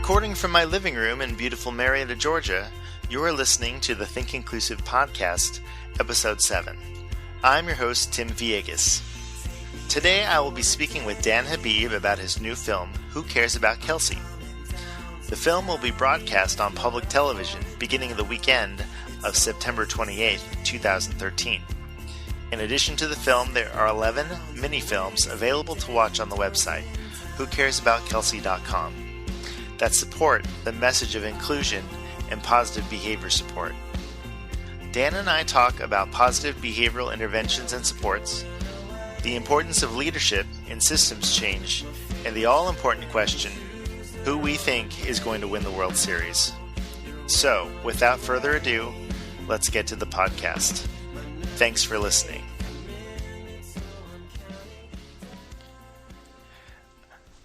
Recording from my living room in beautiful Marietta, Georgia, you are listening to the Think Inclusive Podcast, Episode 7. I'm your host, Tim Villegas. Today I will be speaking with Dan Habib about his new film, Who Cares About Kelsey? The film will be broadcast on public television beginning the weekend of September 28, 2013. In addition to the film, there are 11 mini-films available to watch on the website, whocaresaboutKelsey.com, that support the message of inclusion and positive behavior support. Dan and I talk about positive behavioral interventions and supports, the importance of leadership in systems change, and the all-important question, who we think is going to win the World Series. So, without further ado, let's get to the podcast. Thanks for listening.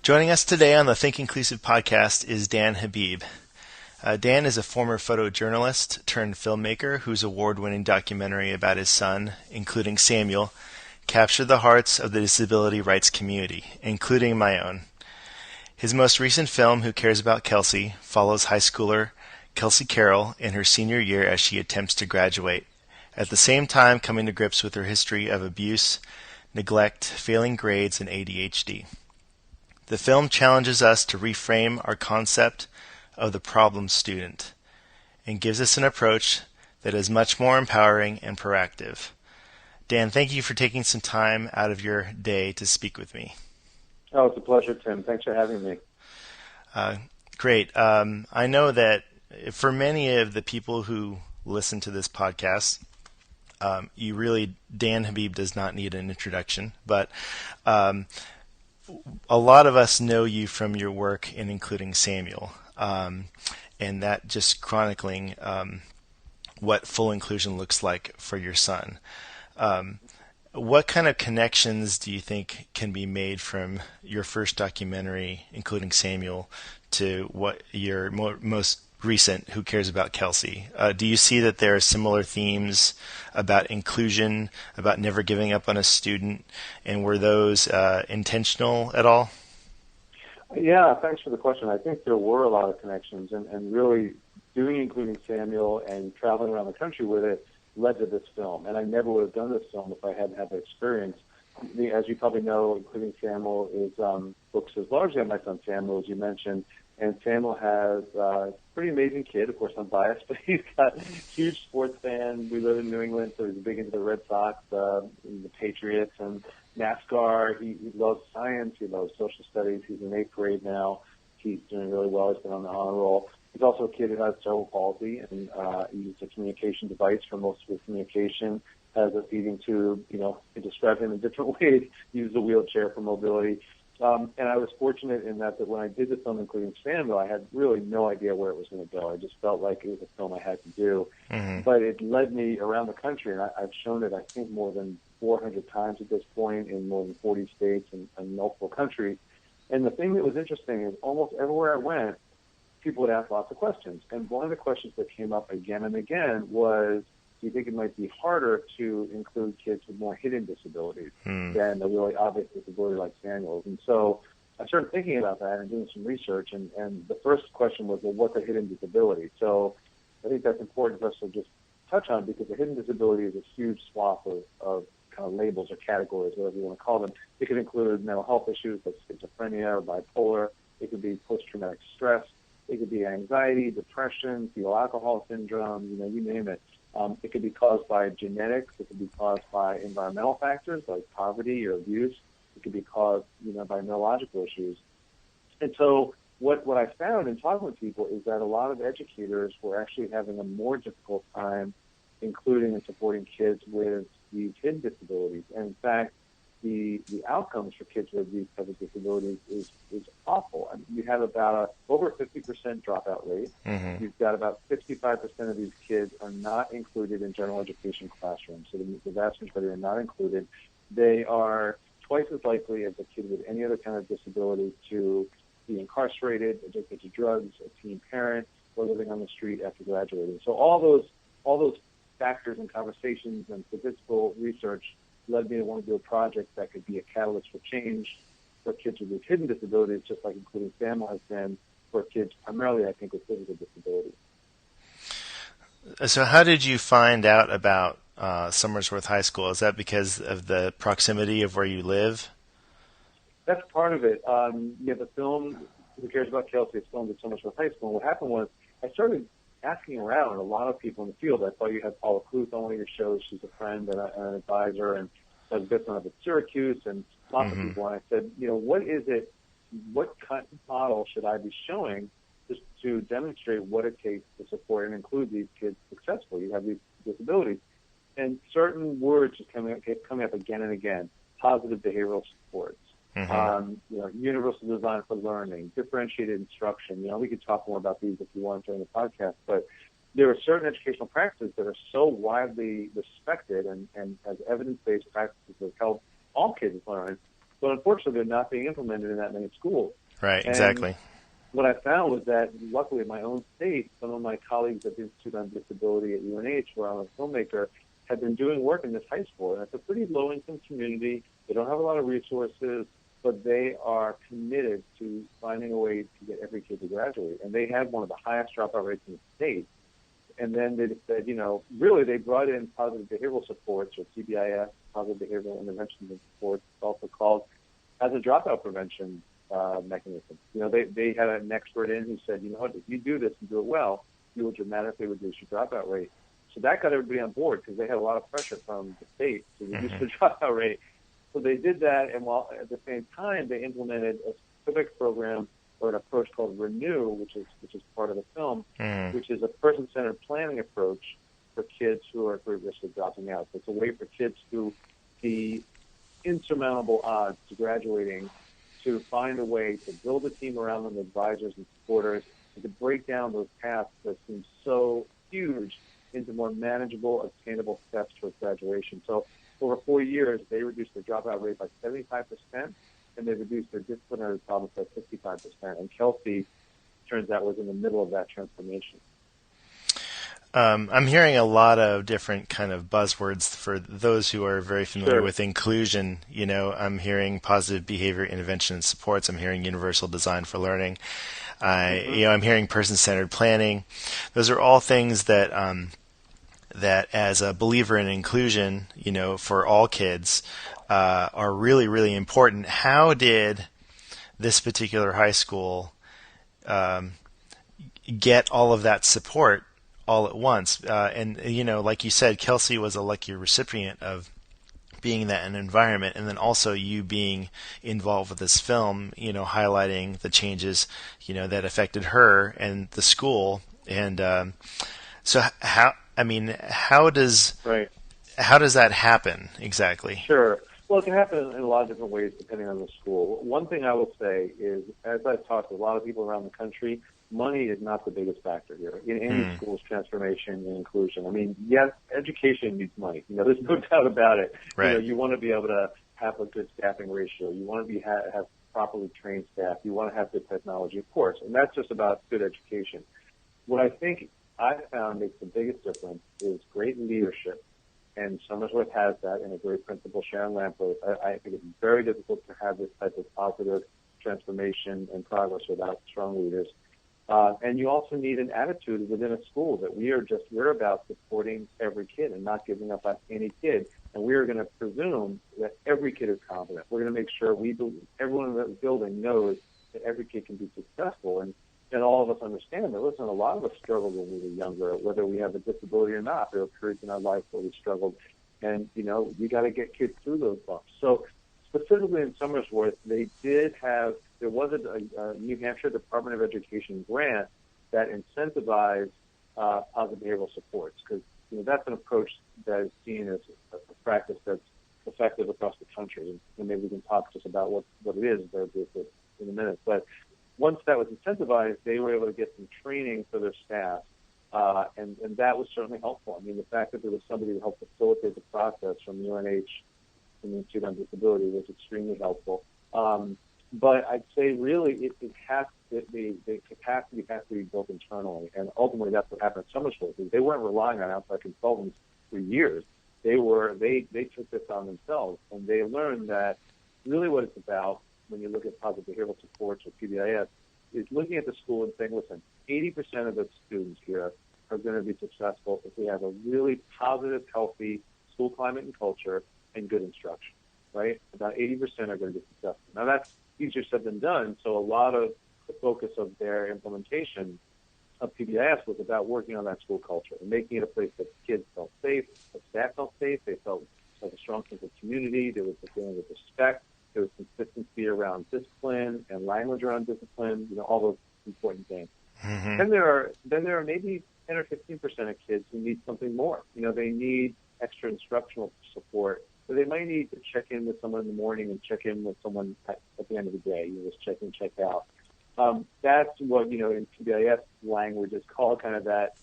Joining us today on the Think Inclusive podcast is Dan Habib. Dan is a former photojournalist turned filmmaker whose award-winning documentary about his son, including Samuel, captured the hearts of the disability rights community, including my own. His most recent film, Who Cares About Kelsey, follows high schooler Kelsey Carroll in her senior year as she attempts to graduate, at the same time coming to grips with her history of abuse, neglect, failing grades, and ADHD. The film challenges us to reframe our concept of the problem student and gives us an approach that is much more empowering and proactive. Dan, thank you for taking some time out of your day to speak with me. Oh, it's a pleasure, Tim. Thanks for having me. Great. I know that for many of the people who listen to this podcast, Dan Habib does not need an introduction, but a lot of us know you from your work in Including Samuel, and that just chronicling what full inclusion looks like for your son. What kind of connections do you think can be made from your first documentary, Including Samuel, to what your most recent, Who Cares About Kelsey? Do you see that there are similar themes about inclusion, about never giving up on a student, and were those intentional at all? Yeah, thanks for the question. I think there were a lot of connections, and really doing Including Samuel and traveling around the country with it led to this film. And I never would have done this film if I hadn't had the experience. As you probably know, Including Samuel is focuses largely on my son Samuel, as you mentioned. And Samuel has a pretty amazing kid. Of course, I'm biased, but he's got a huge sports fan. We live in New England, so he's big into the Red Sox, the Patriots, and NASCAR. He loves science. He loves social studies. He's in 8th grade now. He's doing really well. He's been on the honor roll. He's also a kid who has cerebral palsy, and he uses a communication device for most of his communication, has a feeding tube. You can describe him in different ways, uses a wheelchair for mobility. And I was fortunate in that when I did the film Including Samuel, I had really no idea where it was going to go. I just felt like it was a film I had to do. Mm-hmm. But it led me around the country, and I've shown it, I think, more than 400 times at this point in more than 40 states and multiple countries. And the thing that was interesting is almost everywhere I went, people would ask lots of questions. And one of the questions that came up again and again was, do you think it might be harder to include kids with more hidden disabilities than a really obvious disability like Samuel's? And so I started thinking about that and doing some research, and the first question was, well, what's a hidden disability? So I think that's important for us to just touch on, because a hidden disability is a huge swath of kind of labels or categories, whatever you want to call them. It could include mental health issues like schizophrenia or bipolar. It could be post-traumatic stress. It could be anxiety, depression, fetal alcohol syndrome, you name it. It could be caused by genetics. It could be caused by environmental factors like poverty or abuse. It could be caused, by neurological issues. And so what I found in talking with people is that a lot of educators were actually having a more difficult time including and supporting kids with these hidden disabilities. And in fact, the outcomes for kids with these types of disabilities is awful. I mean, you have about over a 50% dropout rate. Mm-hmm. You've got about 65% of these kids are not included in general education classrooms. So the vast majority are not included. They are twice as likely as a kid with any other kind of disability to be incarcerated, addicted to drugs, a teen parent, or living on the street after graduating. So all those factors and conversations and statistical research led me to want to do a project that could be a catalyst for change for kids with these hidden disabilities, just like Including Samuel has been, for kids, primarily, I think, with physical disabilities. So how did you find out about Somersworth High School? Is that because of the proximity of where you live? That's part of it. The film, Who Cares About Kelsey, is filmed at Somersworth High School. And what happened was I started asking around a lot of people in the field. I saw you had Paula Kluth on one of your shows. She's a friend and an advisor, and I was good friends at Syracuse and lots of people. And I said, what is it, what kind of model should I be showing just to demonstrate what it takes to support and include these kids successfully? You have these disabilities. And certain words kept coming up again and again. Positive behavioral supports, universal design for learning, differentiated instruction. We could talk more about these if you want during the podcast, but there are certain educational practices that are so widely respected and as evidence-based practices that help all kids learn, but unfortunately they're not being implemented in that many schools. Right, exactly. What I found was that, luckily in my own state, some of my colleagues at the Institute on Disability at UNH, where I'm a filmmaker, have been doing work in this high school. And it's a pretty low-income community. They don't have a lot of resources, but they are committed to finding a way to get every kid to graduate. And they have one of the highest dropout rates in the state. And then they said, really they brought in positive behavioral supports, or PBIS, positive behavioral interventions and supports, it's also called, as a dropout prevention mechanism. They had an expert in who said, if you do this and do it well, you will dramatically reduce your dropout rate. So that got everybody on board because they had a lot of pressure from the state to reduce the dropout rate. So they did that, and while at the same time they implemented a specific program or an approach called Renew, which is part of the film, which is a person-centered planning approach for kids who are at great risk of dropping out. So it's a way for kids who see insurmountable odds to graduating to find a way to build a team around them, advisors and supporters, and to break down those paths that seem so huge into more manageable, attainable steps towards graduation. So over 4 years, they reduced their dropout rate by 75%, and they reduced their disciplinary problems by 55%. And Kelsey, turns out, was in the middle of that transformation. I'm hearing a lot of different kind of buzzwords for those who are very familiar with inclusion. I'm hearing positive behavior intervention and supports. I'm hearing universal design for learning. I'm hearing person-centered planning. Those are all things that that as a believer in inclusion, for all kids, are really, really important. How did this particular high school get all of that support all at once? And like you said, Kelsey was a lucky recipient of being in that environment, and then also you being involved with this film, highlighting the changes, that affected her and the school. And so how does that happen exactly? Sure. Well, it can happen in a lot of different ways depending on the school. One thing I will say is, as I've talked to a lot of people around the country, money is not the biggest factor here in any school's transformation and inclusion. Yes, education needs money. There's no doubt about it. Right. You want to be able to have a good staffing ratio. You want to have properly trained staff. You want to have good technology, of course, and that's just about good education. What I think I found makes the biggest difference is great leadership, and Somersworth has that in a great principal, Sharon Lampert. I think it's very difficult to have this type of positive transformation and progress without strong leaders. And you also need an attitude within a school that we're about supporting every kid and not giving up on any kid. And we are going to presume that every kid is competent. We're going to make sure everyone in the building knows that every kid can be successful. And all of us understand that, listen, a lot of us struggled when we were younger, whether we have a disability or not. There were periods in our life where we struggled. And, you got to get kids through those bumps. So specifically in Somersworth, there was a New Hampshire Department of Education grant that incentivized positive behavioral supports, because that's an approach that is seen as a practice that's effective across the country. And maybe we can talk just about what it is in a minute. But once that was incentivized, they were able to get some training for their staff, and that was certainly helpful. The fact that there was somebody to help facilitate the process from UNH, from the Institute on Disability, was extremely helpful. But I'd say really the capacity has to be built internally, and ultimately that's what happened at Somersworth. They weren't relying on outside consultants for years. They took this on themselves, and they learned that really what it's about when you look at positive behavioral supports or PBIS is looking at the school and saying, listen, 80% of the students here are going to be successful if we have a really positive, healthy school climate and culture and good instruction, right? About 80% are going to be successful. Now, that's easier said than done, so a lot of the focus of their implementation of PBIS was about working on that school culture and making it a place that kids felt safe, that staff felt safe, they felt like a strong sense of community, there was a feeling of respect, there was consistency around discipline and language around discipline, all those important things. Mm-hmm. Then there are maybe 10 or 15% of kids who need something more. They need extra instructional support. So they might need to check in with someone in the morning and check in with someone at the end of the day. Just check in, check out. That's what, in PBIS language is called kind of that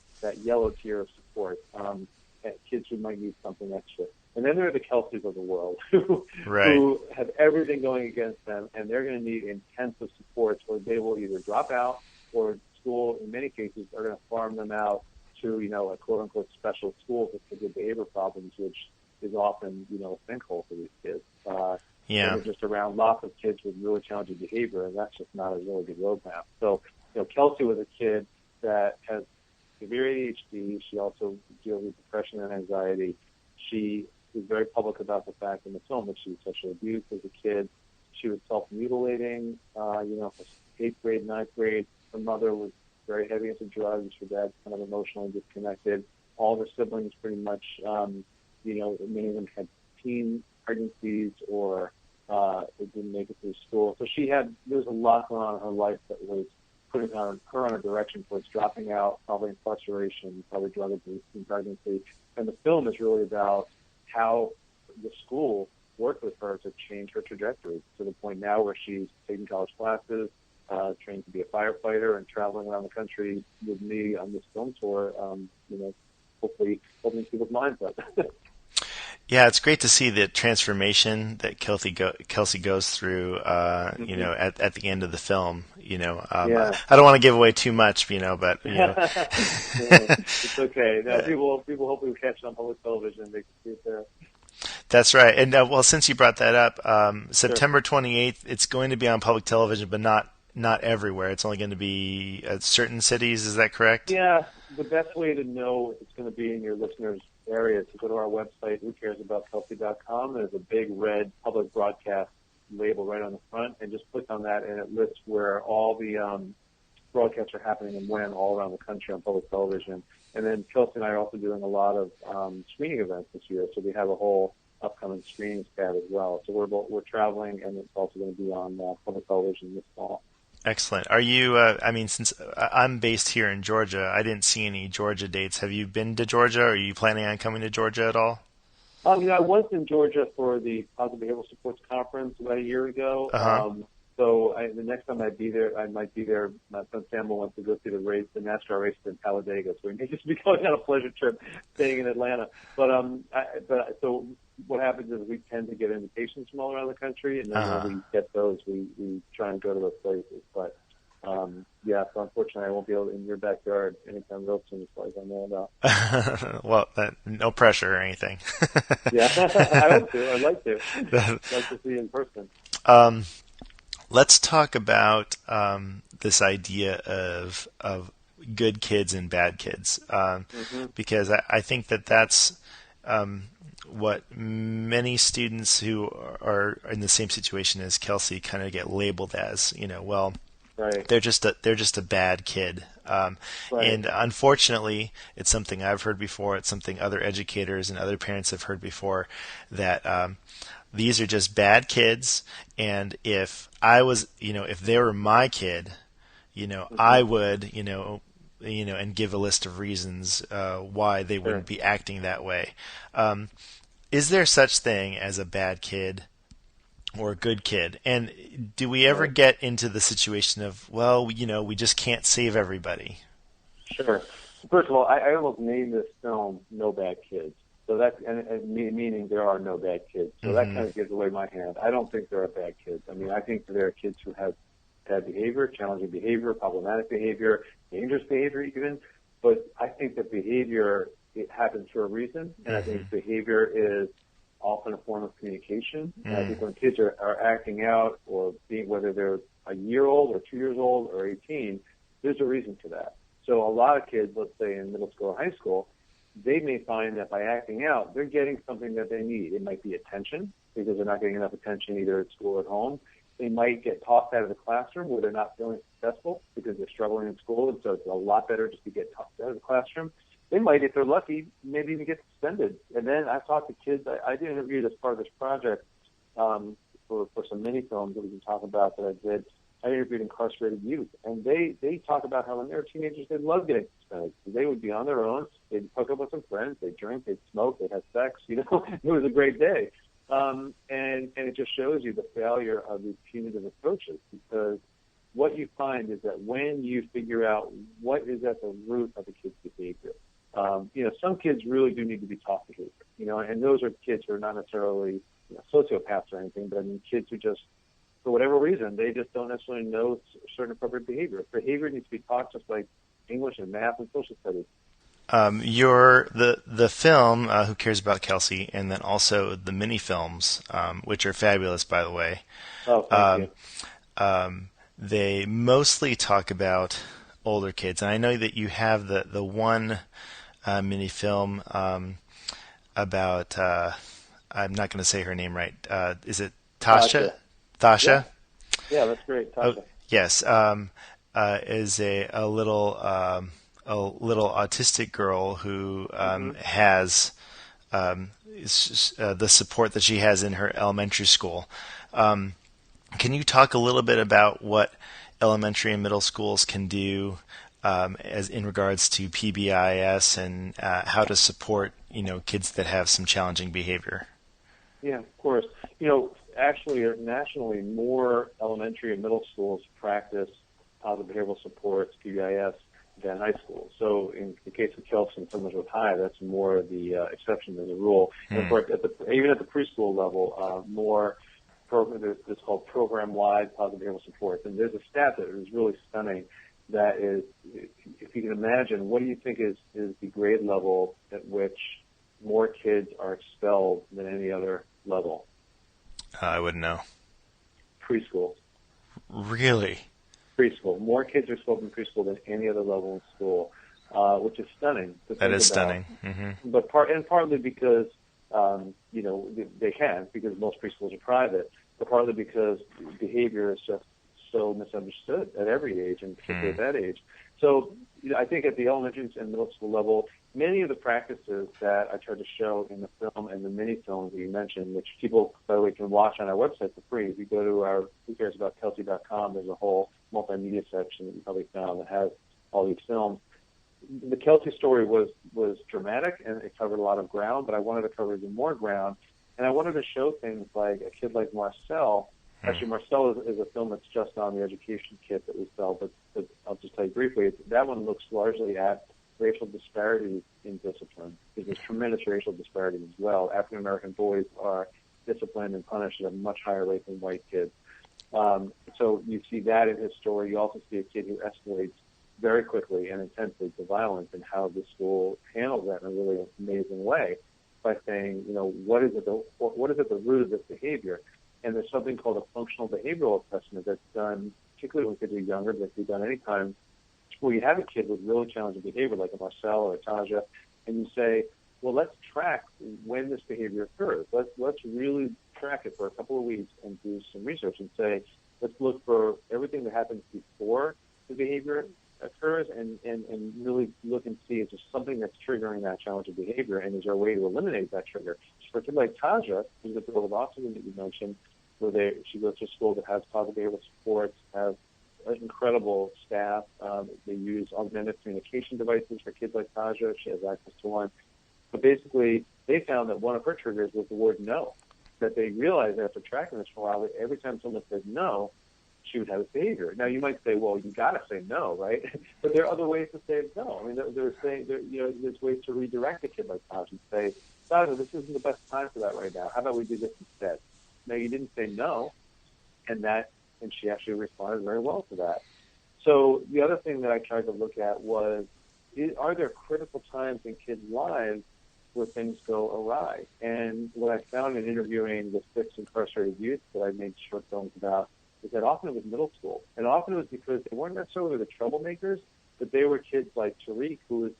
yellow tier of support. Kids who might need something extra. And then there are the Kelseys of the world who have everything going against them, and they're going to need intensive supports, or they will either drop out, or school, in many cases, are going to farm them out to, a quote-unquote special school for good behavior problems, which is often, a sinkhole for these kids. They're just around lots of kids with really challenging behavior, and that's just not a really good roadmap. So, Kelsey was a kid that has severe ADHD. She also deals with depression and anxiety. She was very public about the fact in the film that she was sexually abused as a kid. She was self-mutilating, for 8th grade, 9th grade. Her mother was very heavy into drugs. Her dad kind of emotionally disconnected. All of her siblings pretty much, many of them had teen pregnancies or it didn't make it through school. So there was a lot going on in her life that was putting her on a direction towards dropping out, probably incarceration, probably drug abuse and pregnancy. And the film is really about how the school worked with her to change her trajectory to the point now where she's taking college classes, trained to be a firefighter, and traveling around the country with me on this film tour, hopefully opening people's minds up. Yeah, it's great to see the transformation that Kelsey goes through, at the end of the film. I don't want to give away too much, but it's okay. Now, people hopefully will catch it on public television. They can see it there. That's right. And since you brought that up, September 28th, it's going to be on public television, but not everywhere. It's only going to be at certain cities. Is that correct? Yeah. The best way to know if it's going to be in your listeners' area is to go to our website, whocaresaboutKelsey.com. There's a big red public broadcast label right on the front, and just click on that, and it lists where all the broadcasts are happening and when all around the country on public television. And then Kelsey and I are also doing a lot of screening events this year, so we have a whole upcoming screening tab as well. So we're traveling, and it's also going to be on public television this fall. Excellent. Are you, since I'm based here in Georgia, I didn't see any Georgia dates. Have you been to Georgia? Are you planning on coming to Georgia at all? I was in Georgia for the Positive Behavioral Supports Conference about a year ago. Uh-huh. So the next time I might be there. My son Samuel wants to go see the NASCAR race in Talladega, so we may just be going on a pleasure trip, staying in Atlanta. But so what happens is we tend to get invitations from all around the country, and then when we get those, we try and go to those places. But so unfortunately, I won't be able in your backyard anytime real soon, as far as I know about. Well, no pressure or anything. Yeah, I hope to. I'd like to. I'd like to see you in person. Let's talk about this idea of good kids and bad kids, because I think that's what many students who are in the same situation as Kelsey kind of get labeled as. Right. They're just a bad kid. Right. And unfortunately, it's something I've heard before. It's something other educators and other parents have heard before, that these are just bad kids. And if I was, if they were my kid, I would, and give a list of reasons why they wouldn't be acting that way. Is there such thing as a bad kid or a good kid? And do we ever get into the situation of, we just can't save everybody? Sure. First of all, I almost named this film "No Bad Kids," so that's meaning there are no bad kids. So that kind of gives away my hand. I don't think there are bad kids. I think there are kids who have bad behavior, challenging behavior, problematic behavior, dangerous behavior even. But I think that behavior, it happens for a reason, and I think behavior is often a form of communication. And I think when kids are acting out or whether they're a year old or 2 years old or 18, there's a reason for that. So a lot of kids, let's say in middle school or high school, they may find that by acting out, they're getting something that they need. It might be attention because they're not getting enough attention either at school or at home. They might get tossed out of the classroom where they're not feeling successful because they're struggling in school, and so it's a lot better just to get tossed out of the classroom. They might, if they're lucky, maybe even get suspended. And then I've talked to kids. I did interview as part of this project for some mini films that we can talk about that I did. I interviewed incarcerated youth, and they talk about how when they were teenagers, they loved getting suspended. They would be on their own. They'd hook up with some friends. They'd drink. They'd smoke. They'd have sex. You know, it was a great day. And it just shows you the failure of these punitive approaches, because what you find is that when you figure out what is at the root of the kid's behavior, you know, some kids really do need to be taught behavior, you know, and those are kids who are not necessarily, you know, sociopaths or anything, but I mean kids who just, for whatever reason, they just don't necessarily know certain appropriate behavior. Behavior needs to be taught just like English and math and social studies. The film Who Cares About Kelsey, and then also the mini films, which are fabulous, by the way. Oh, thank you. They mostly talk about older kids, and I know that you have the one mini film about I'm not going to say her name right. Is it Tasha? Tasha? Yeah, that's great. Tasha. Oh, yes. Is a little autistic girl who has the support that she has in her elementary school. Can you talk a little bit about what elementary and middle schools can do as in regards to PBIS and how to support, you know, kids that have some challenging behavior? Yeah, of course. You know, actually, nationally, more elementary and middle schools practice positive behavioral supports, PBIS, than high school. So in the case of Kelsey and Somersworth High, that's more the exception than the rule. And of course, even at the preschool level, more it's called program-wide positive behavioral supports. And there's a stat that is really stunning. That is, if you can imagine, what do you think is the grade level at which more kids are expelled than any other level? I wouldn't know. Preschool. Really? Preschool. More kids are expelled from preschool than any other level in school, which is stunning. That is stunning. Mm-hmm. But partly because you know, they can, because most preschools are private, but partly because behavior is just so misunderstood at every age, and particularly at that age. So you know, I think at the elementary and middle school level, many of the practices that I tried to show in the film and the mini films that you mentioned, which people, by the way, can watch on our website for free. If you go to our whocaresaboutKelsey.com, there's a whole multimedia section that you probably found that has all these films. The Kelsey story was dramatic, and it covered a lot of ground, but I wanted to cover even more ground, and I wanted to show things like a kid like Marcel. Actually, Marcel is a film that's just on the education kit that we sell, but I'll just tell you briefly. That one looks largely at racial disparities in discipline, because there's tremendous racial disparity as well. African-American boys are disciplined and punished at a much higher rate than white kids. So you see that in his story. You also see a kid who escalates very quickly and intensely to violence, and how the school handles that in a really amazing way by saying, you know, what is at the root of this behavior? And there's something called a functional behavioral assessment that's done, particularly when kids are younger, but it can be done anytime, where you have a kid with really challenging behavior, like a Marcel or a Taja, and you say, well, let's track when this behavior occurs. Let's really track it for a couple of weeks and do some research and say, let's look for everything that happens before the behavior occurs, and really look and see, is there something that's triggering that challenging behavior, and is there a way to eliminate that trigger? So for a kid like Taja, who's the girl with autism that you mentioned, where she goes to a school that has positive behavioral supports, has incredible staff. They use augmented communication devices for kids like Taja. She has access to one. But basically, they found that one of her triggers was the word no. That they realized after tracking this for a while that every time someone said no, she would have a behavior. Now, you might say, well, you got to say no, right? But there are other ways to say no. I mean, there's ways to redirect a kid like Taja and say, Taja, this isn't the best time for that right now. How about we do this instead? Now, you didn't say no, and she actually responded very well to that. So the other thing that I tried to look at was, are there critical times in kids' lives where things go awry? And what I found in interviewing the 6 incarcerated youth that I made short films about is that often it was middle school. And often it was because they weren't necessarily the troublemakers, but they were kids like Tariq, who was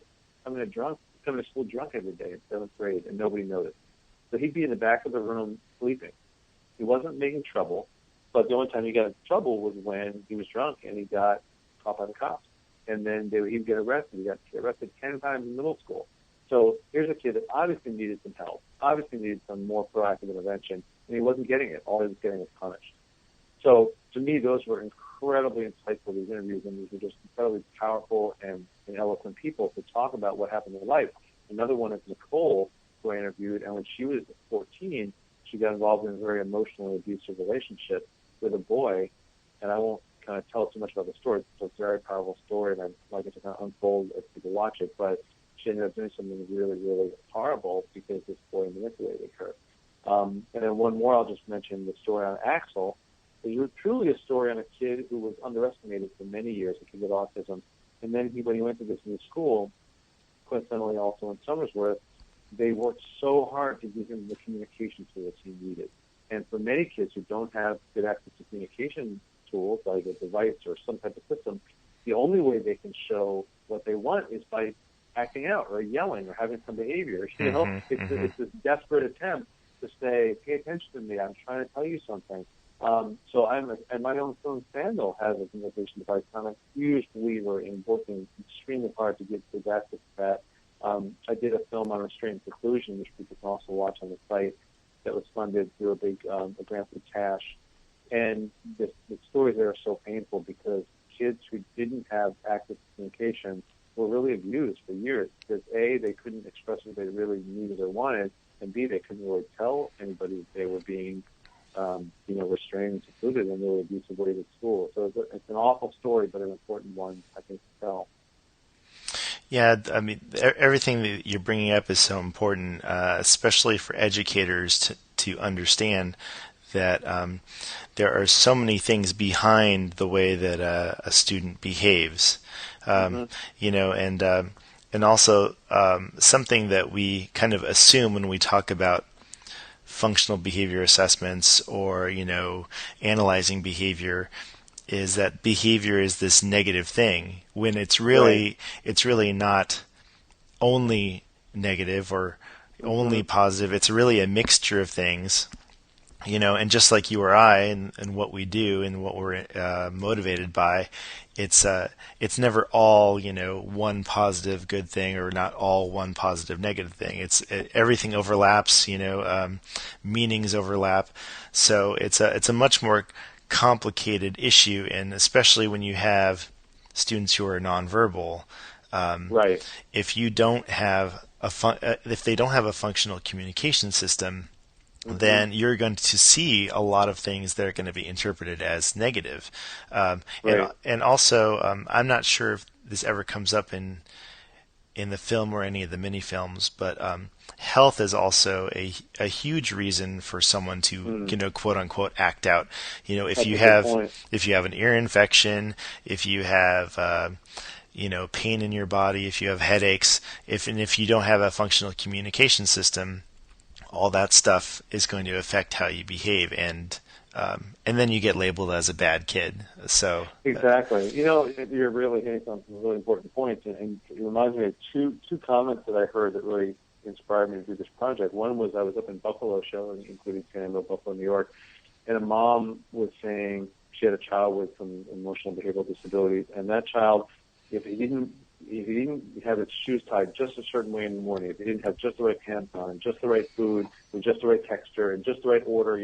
coming to school drunk every day in 7th grade, and nobody noticed. So he'd be in the back of the room sleeping. He wasn't making trouble, but the only time he got in trouble was when he was drunk and he got caught by the cops. And then he'd get arrested. He got arrested 10 times in middle school. So here's a kid that obviously needed some help, obviously needed some more proactive intervention, and he wasn't getting it. All he was getting was punished. So to me, those were incredibly insightful, these interviews, and these were just incredibly powerful and eloquent people to talk about what happened in their life. Another one is Nicole, who I interviewed, and when she was 14, she got involved in a very emotionally abusive relationship with a boy, and I won't kind of tell too much about the story. It's a very powerful story, and I'd like it to kind of unfold as people watch it, but she ended up doing something really, really horrible because this boy manipulated her. And then one more, I'll just mention the story on Axel. It was truly a story on a kid who was underestimated for many years, a kid with autism. And then when he went to this new school, coincidentally also in Somersworth, they worked so hard to give him the communication tools he needed. And for many kids who don't have good access to communication tools, like a device or some type of system, the only way they can show what they want is by acting out or yelling or having some behavior. You know, it's this desperate attempt to say, pay attention to me, I'm trying to tell you something. So and my own film, Sandal, has a communication device. I'm a huge believer in working extremely hard to get kids access to that. I did a film on restraint and seclusion, which people can also watch on the site, that was funded through a grant from Cash. And the stories there are so painful because kids who didn't have access to communication were really abused for years because A, they couldn't express what they really needed or wanted, and B, they couldn't really tell anybody that they were being restrained and secluded in their abusive ways at school. So it's an awful story, but an important one, I think, to tell. Yeah, I mean, everything that you're bringing up is so important, especially for educators to understand that there are so many things behind the way that a student behaves, and also something that we kind of assume when we talk about functional behavior assessments or analyzing behavior is that behavior is this negative thing when it's really not only negative or only positive. It's really a mixture of things, and just like you or I and what we do and what we're motivated by, it's never all one positive good thing or not all one positive negative thing. Everything overlaps, meanings overlap, so it's a much more complicated issue, and especially when you have students who are nonverbal, right? If you don't have if they don't have a functional communication system, then you're going to see a lot of things that are going to be interpreted as negative. Right. And also, I'm not sure if this ever comes up in the film or any of the mini films, but health is also a huge reason for someone to quote unquote act out. If you have an ear infection, if you have pain in your body, if you have headaches, if you don't have a functional communication system, all that stuff is going to affect how you behave, and then you get labeled as a bad kid. So exactly, you're really hitting some really important points, and it reminds me of two comments that I heard that really inspired me to do this project. One was I was up in Buffalo showing, including San Diego, Buffalo, New York, and a mom was saying she had a child with some emotional behavioral disabilities, and that child, if he didn't have his shoes tied just a certain way in the morning, if he didn't have just the right pants on, and just the right food, with just the right texture, and just the right order,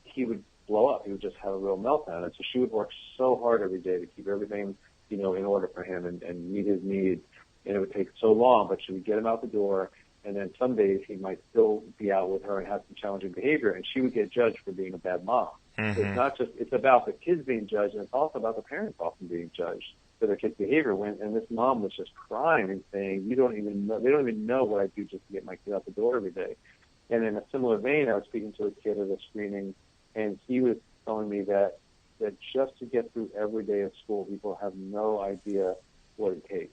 he would blow up. He would just have a real meltdown. And so she would work so hard every day to keep everything, in order for him and meet his needs. And it would take so long, but she would get him out the door, and then some days he might still be out with her and have some challenging behavior, and she would get judged for being a bad mom. So it's about the kids being judged, and it's also about the parents often being judged for their kids' behavior. And this mom was just crying and saying, they don't even know what I do just to get my kid out the door every day. And in a similar vein, I was speaking to a kid at a screening, and he was telling me that just to get through every day of school, people have no idea what it takes.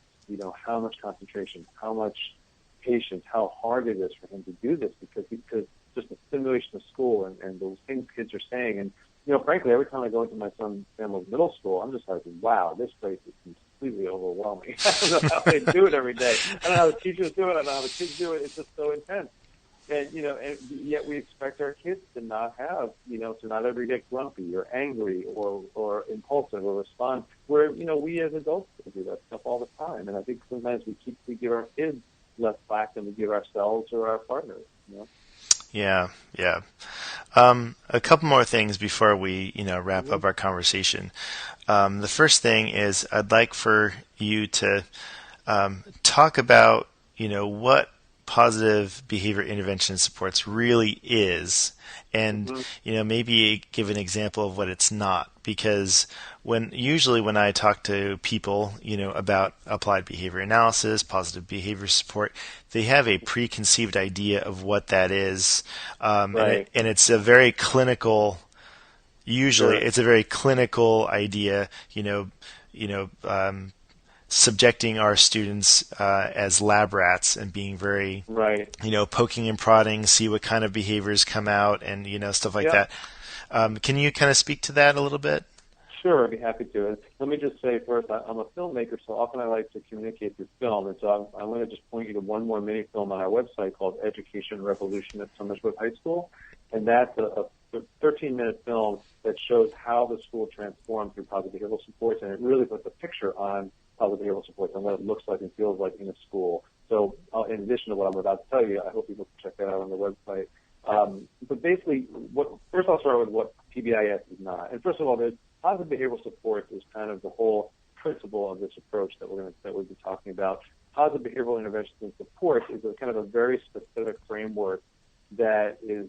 How much concentration, how much patience, how hard it is for him to do this because just the stimulation of school and those things kids are saying. And, frankly, frankly, every time I go into my son Samuel's middle school, I'm just like, wow, this place is completely overwhelming. I don't know how they do it every day. I don't know how the teachers do it. I don't know how the kids do it. It's just so intense. And, and yet we expect our kids to not have, to not ever get grumpy or angry or impulsive or respond, where, we as adults do that stuff all the time. And I think sometimes we give our kids less slack than we give ourselves or our partners, Yeah. A couple more things before we, wrap up our conversation. The first thing is I'd like for you to talk about, what positive behavior intervention supports really is, and maybe give an example of what it's not, because usually when I talk to people about applied behavior analysis, positive behavior support, they have a preconceived idea of what that is, Right. and it's a very clinical. Usually, Sure. it's a very clinical idea. Subjecting our students as lab rats and being very, Right. poking and prodding, see what kind of behaviors come out, and stuff like Yeah. that. Can you kind of speak to that a little bit? Sure, I'd be happy to. And let me just say first, I'm a filmmaker, so often I like to communicate through film. And so I'm going to just point you to one more mini film on our website called Education Revolution at Somersworth High School. And that's a 13-minute film that shows how the school transformed through positive behavioral supports, and it really puts a picture on positive behavioral supports and what it looks like and feels like in a school. So in addition to what I'm about to tell you, I hope people can check that out on the website. But basically, first I'll start with what PBIS is not. And first of all, positive behavioral support is kind of the whole principle of this approach that we'll be talking about. Positive behavioral interventions and support is kind of a very specific framework that is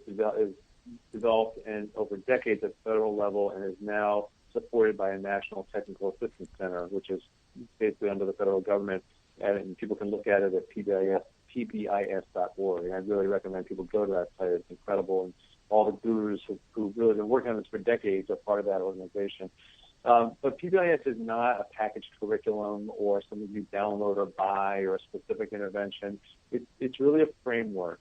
developed over decades at federal level and is now supported by a National Technical Assistance Center, which is basically under the federal government, and people can look at it at PBIS.org. And I really recommend people go to that site. It's incredible, and all the gurus who've really been working on this for decades are part of that organization. But PBIS is not a packaged curriculum or something you download or buy or a specific intervention. It's really a framework,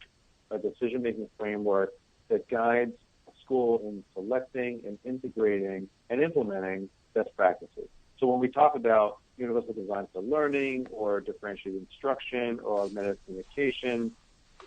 a decision-making framework that guides a school in selecting and integrating and implementing best practices. So when we talk about universal design for learning or differentiated instruction or augmented communication,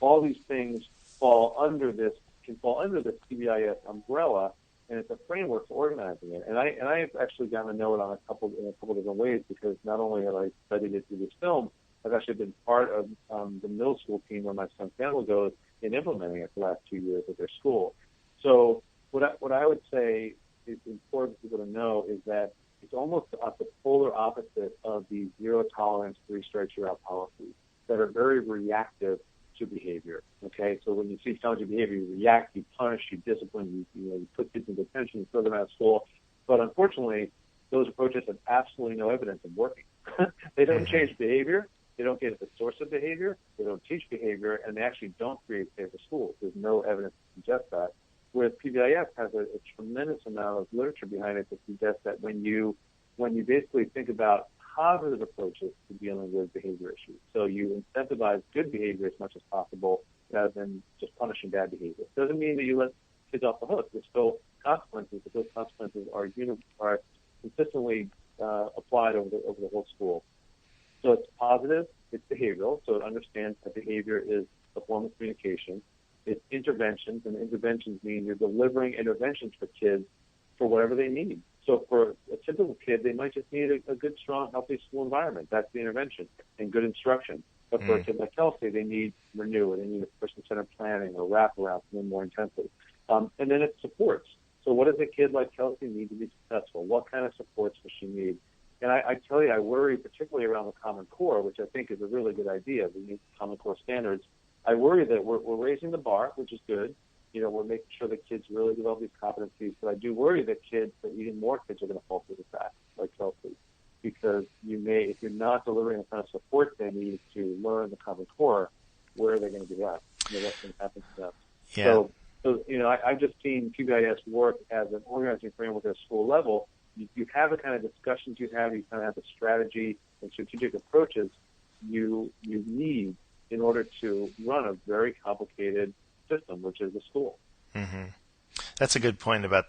all these things can fall under this PBIS umbrella, and it's a framework for organizing it. And I've actually gotten to know it in a couple different ways, because not only have I studied it through this film, I've actually been part of the middle school team where my son Samuel goes in implementing it the last 2 years at their school. So what I would say is important for people to know is that it's almost the polar opposite of the zero tolerance, 3 strikes you're out policies that are very reactive to behavior. Okay, so when you see challenging behavior, you react, you punish, you discipline, you put kids in detention, you throw them out of school. But unfortunately, those approaches have absolutely no evidence of working. They don't change behavior. They don't get at the source of behavior. They don't teach behavior, and they actually don't create safer schools. There's no evidence to suggest that. Whereas PBIS has a tremendous amount of literature behind it that suggests that when you basically think about positive approaches to dealing with behavior issues, so you incentivize good behavior as much as possible rather than just punishing bad behavior. It doesn't mean that you let kids off the hook. There's still consequences, but those consequences are consistently applied over the whole school. So it's positive, it's behavioral, so it understands that behavior is a form of communication. It's interventions, and interventions mean you're delivering interventions for kids for whatever they need. So for a typical kid, they might just need a good, strong, healthy school environment. That's the intervention, and good instruction. But for a kid like Kelsey, they need renew, or they need a person-centered planning or wraparound, something more intensive. And then it's supports. So what does a kid like Kelsey need to be successful? What kind of supports does she need? And I tell you, I worry particularly around the Common Core, which I think is a really good idea. We need Common Core standards. I worry that we're raising the bar, which is good. We're making sure that kids really develop these competencies. But I do worry that even more kids are going to fall through the cracks, like Kelsey, because if you're not delivering the kind of support they need to learn the Common Core, where are they going to be at? What's going to happen to them? Yeah. So I've just seen PBIS work as an organizing framework at a school level. You have the kind of discussions you kind of have the strategy and strategic approaches you need in order to run a very complicated system, which is the school. Mm-hmm. That's a good point about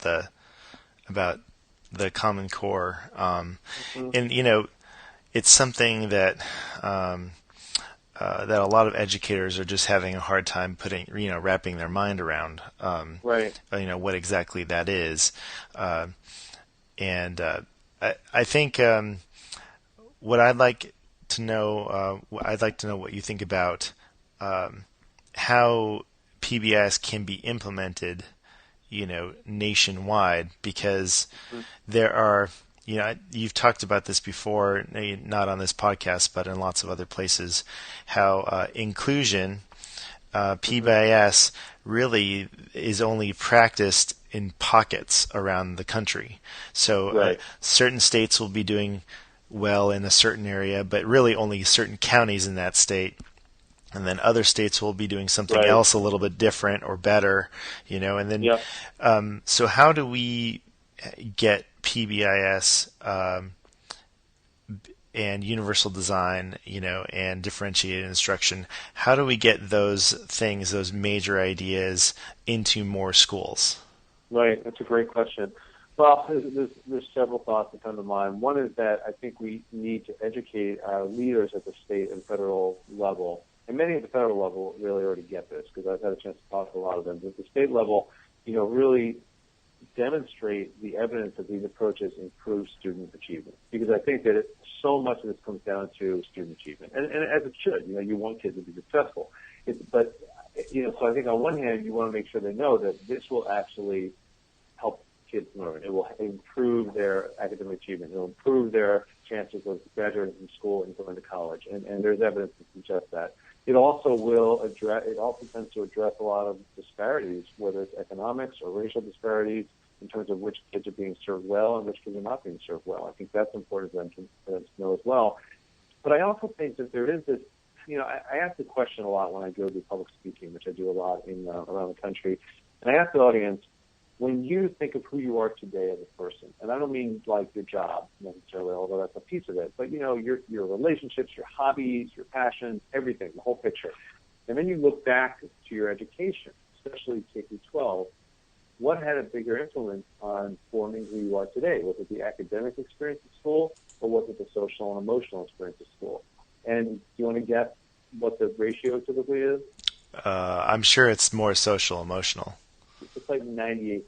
about the Common Core, Hmm. and it's something that that a lot of educators are just having a hard time wrapping their mind around, Right. what exactly that is. Uh, and I think what I'd like to know what you think about how PBIS can be implemented, nationwide, because Mhm. there are, you've talked about this before, not on this podcast, but in lots of other places, how inclusion, Hmm. PBIS, really is only practiced in pockets around the country. So Right. certain states will be doing well in a certain area, but really only certain counties in that state. And then other states will be doing something Right. else a little bit different or better, and then Yep. so how do we get PBIS and universal design, and differentiated instruction? How do we get those things, those major ideas, into more schools? Right. That's a great question. Well, there's several thoughts that come to mind. One is that I think we need to educate our leaders at the state and federal level. And many at the federal level really already get this because I've had a chance to talk to a lot of them. But at the state level, really demonstrate the evidence that these approaches improve student achievement. Because I think that so much of this comes down to student achievement. And as it should, you want kids to be successful. So I think on one hand, you want to make sure they know that this will actually help kids learn. It will improve their academic achievement. It will improve their chances of graduating from school and going to college. And there's evidence to suggest that. It also tends to address a lot of disparities, whether it's economics or racial disparities in terms of which kids are being served well and which kids are not being served well. I think that's important for them to know as well. But I also think that there is this, I ask the question a lot when I go do public speaking, which I do a lot around the country. And I ask the audience, when you think of who you are today as a person, and I don't mean like your job necessarily, although that's a piece of it, but your relationships, your hobbies, your passions, everything, the whole picture. And then you look back to your education, especially K through 12, what had a bigger influence on forming who you are today? Was it the academic experience at school, or was it the social and emotional experience at school? And do you want to guess what the ratio typically is? I'm sure it's more social emotional. It's like 98%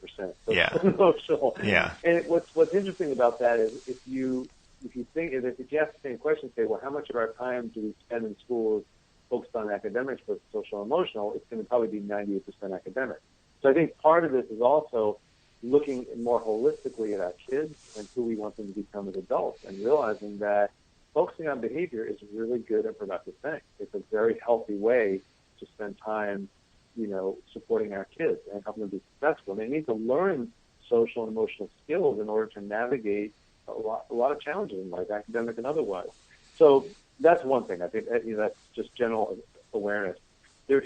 Yeah, social and emotional. yeah, And what's interesting about that is if you ask the same question, say, well, how much of our time do we spend in schools focused on academics versus social and emotional? It's going to probably be 98% academic. So I think part of this is also looking more holistically at our kids and who we want them to become as adults, and realizing that focusing on behavior is a really good and productive thing. It's a very healthy way to spend time, supporting our kids and helping them be successful. And they need to learn social and emotional skills in order to navigate a lot of challenges in life, academic and otherwise. So that's one thing. I think that's just general awareness. There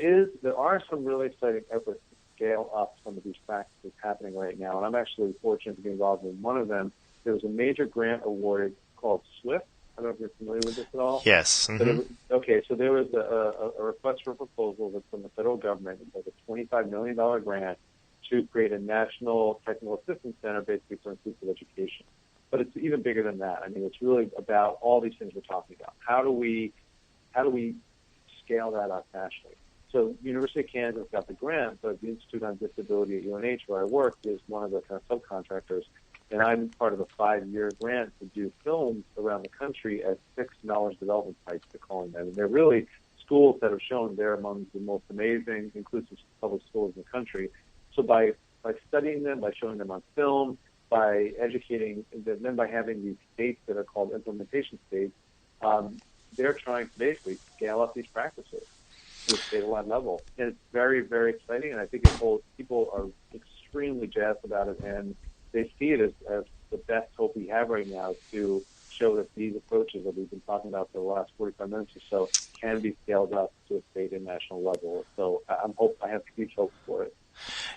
are some really exciting efforts to scale up some of these practices happening right now, and I'm actually fortunate to be involved in one of them. There was a major grant awarded called SWIFT. I don't know if you're familiar with this at all. yes. But Hmm. so there was a request for a proposal from the federal government. It was a $25 million grant to create a national technical assistance center basically for inclusive education. But it's even bigger than that. I mean, it's really about all these things we're talking about. How do we scale that up nationally? So University of Kansas got the grant, but the Institute on Disability at UNH, where I work, is one of the kind of subcontractors. And I'm part of a 5-year grant to do films around the country at 6 knowledge development sites, they're calling them. And they're really schools that have shown they're among the most amazing inclusive public schools in the country. So by studying them, by showing them on film, by educating, then by having these states that are called implementation states, they're trying to basically scale up these practices to a statewide level. And it's very, very exciting, and I think people are extremely jazzed about it, and they see it as the best hope we have right now to show that these approaches that we've been talking about for the last 45 minutes or so can be scaled up to a state and national level. So I have huge hope for it.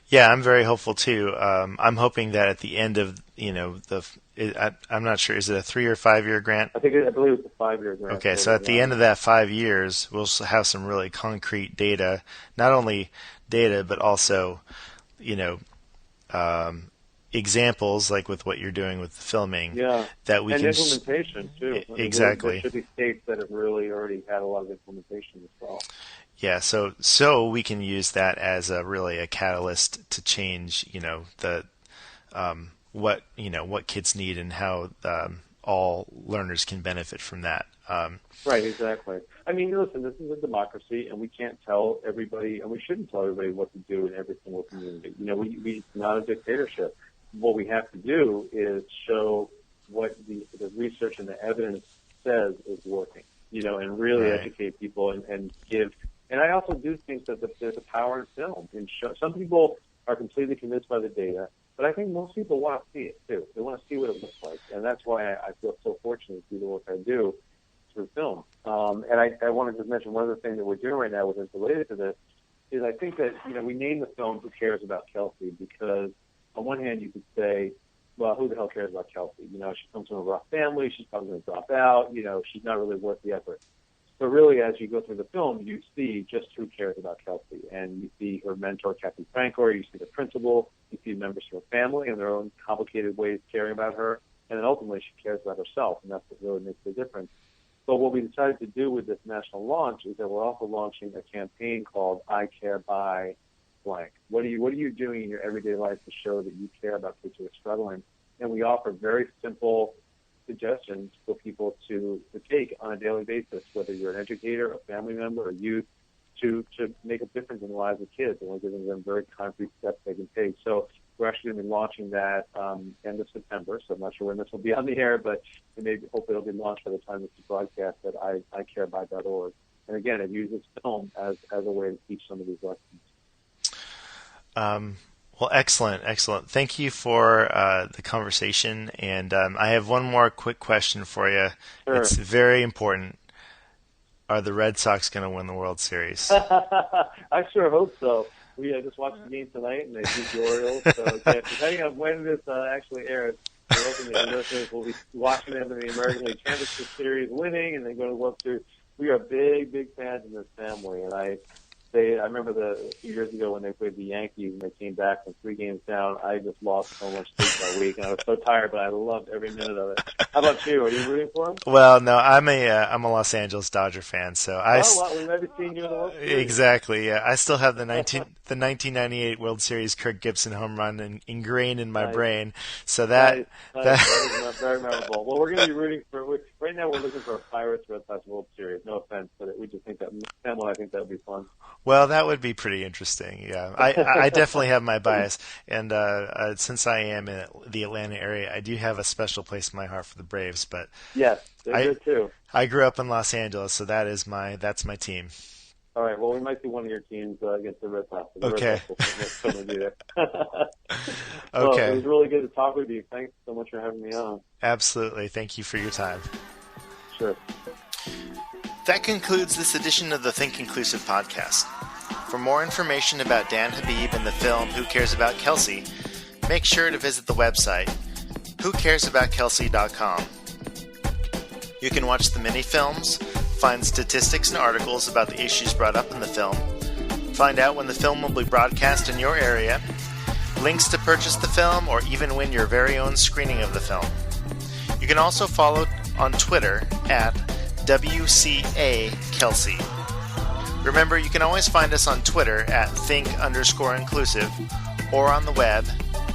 Yeah, I'm very hopeful too. I'm hoping that at the end of I'm not sure, is it a 3 or 5 year grant? I believe it's a 5-year grant. Okay, so at the end of that 5 years, we'll have some really concrete data, not only data, but also, you know, um, examples, like with what you're doing with the filming, Yeah, that we and can implementation too. I mean, exactly. there should be states that have really already had a lot of implementation as well. Yeah, so we can use that as a catalyst to change, the what kids need and how all learners can benefit from that. Right, exactly. I mean, listen, this is a democracy, and we can't tell everybody, and we shouldn't tell everybody what to do in every single community. It's not a dictatorship. What we have to do is show what the research and the evidence says is working, and really Right. educate people and give. And I also do think that there's a power in film. Some people are completely convinced by the data, but I think most people want to see it too. They want to see what it looks like, and that's why I feel so fortunate to do the work I do through film. And I want to just mention one other thing that we're doing right now, which is related to this, is I think that we named the film "Who Cares About Kelsey" because on one hand you could say, well, who the hell cares about Kelsey? She comes from a rough family. She's probably going to drop out. She's not really worth the effort. But really, as you go through the film, you see just who cares about Kelsey. And you see her mentor, Captain Franco, you see the principal, you see members of her family and their own complicated ways caring about her. And then ultimately, she cares about herself, and that's what really makes the difference. But what we decided to do with this national launch is that we're also launching a campaign called I Care By Blank. What are you doing in your everyday life to show that you care about kids who are struggling? And we offer very simple suggestions for people to take on a daily basis, whether you're an educator, a family member, a youth, to make a difference in the lives of kids. And we're giving them very concrete steps they can take. So we're actually going to be launching that end of September. So I'm not sure when this will be on the air, but hopefully it'll be launched by the time this is broadcast at icareby.org. And again, it uses film as a way to teach some of these lessons. Well, excellent. Thank you for the conversation. And I have one more quick question for you. Sure. It's very important. Are the Red Sox going to win the World Series? I sure hope so. We just watched the game tonight, and they beat the Orioles. So depending on when this actually airs, we're hoping that the listeners will be watching them in the American League Championship Series winning, and then go to the World Series. We are big fans in this family, and I remember a few years ago when they played the Yankees and they came back from 3 games down. I just lost so much sleep that week, and I was so tired, but I loved every minute of it. How about you? Are you rooting for them? Well, no, I'm a Los Angeles Dodger fan, so We might be seeing you in the World Series. Exactly. Yeah, I still have the 1998 World Series Kirk Gibson home run ingrained in my brain. So that is very memorable. Well, we're going to be rooting for. Right now, we're looking for a Pirates Red Sox World Series. No offense, but we just think that would be fun. Well, that would be pretty interesting. Yeah, I definitely have my bias, and since I am in the Atlanta area, I do have a special place in my heart for the Braves. But yes, they're good too. I grew up in Los Angeles, so that's my team. All right. Well, we might see one of your teams against the Red Sox. Okay. Okay. Okay. It was really good to talk with you. Thanks so much for having me on. Absolutely. Thank you for your time. Sure. That concludes this edition of the Think Inclusive podcast. For more information about Dan Habib and the film Who Cares About Kelsey, make sure to visit the website whocaresaboutKelsey.com. You can watch the mini-films, find statistics and articles about the issues brought up in the film, find out when the film will be broadcast in your area, links to purchase the film, or even win your very own screening of the film. You can also follow on Twitter at WCA Kelsey. Remember, you can always find us on Twitter at think_inclusive or on the web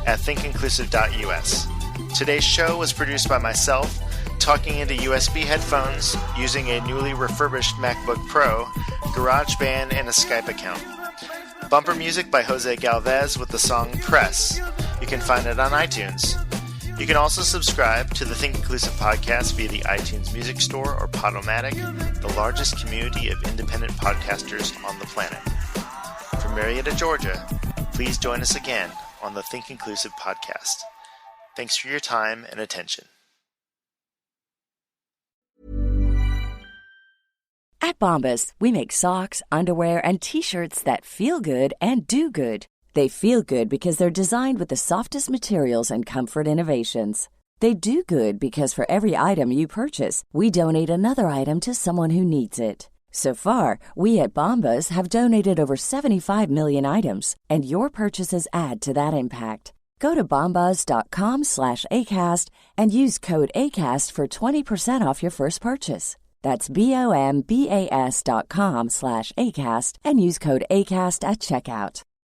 at thinkinclusive.us. Today's show was produced by myself, talking into USB headphones using a newly refurbished MacBook Pro, GarageBand, and a Skype account. Bumper music by Jose Galvez with the song Press. You can find it on iTunes. You can also subscribe to the Think Inclusive podcast via the iTunes Music Store or Podomatic, the largest community of independent podcasters on the planet. From Marietta, Georgia, please join us again on the Think Inclusive podcast. Thanks for your time and attention. At Bombas, we make socks, underwear, and T-shirts that feel good and do good. They feel good because they're designed with the softest materials and comfort innovations. They do good because for every item you purchase, we donate another item to someone who needs it. So far, we at Bombas have donated over 75 million items, and your purchases add to that impact. Go to bombas.com/ACAST and use code ACAST for 20% off your first purchase. That's BOMBAS.com/ACAST and use code ACAST at checkout.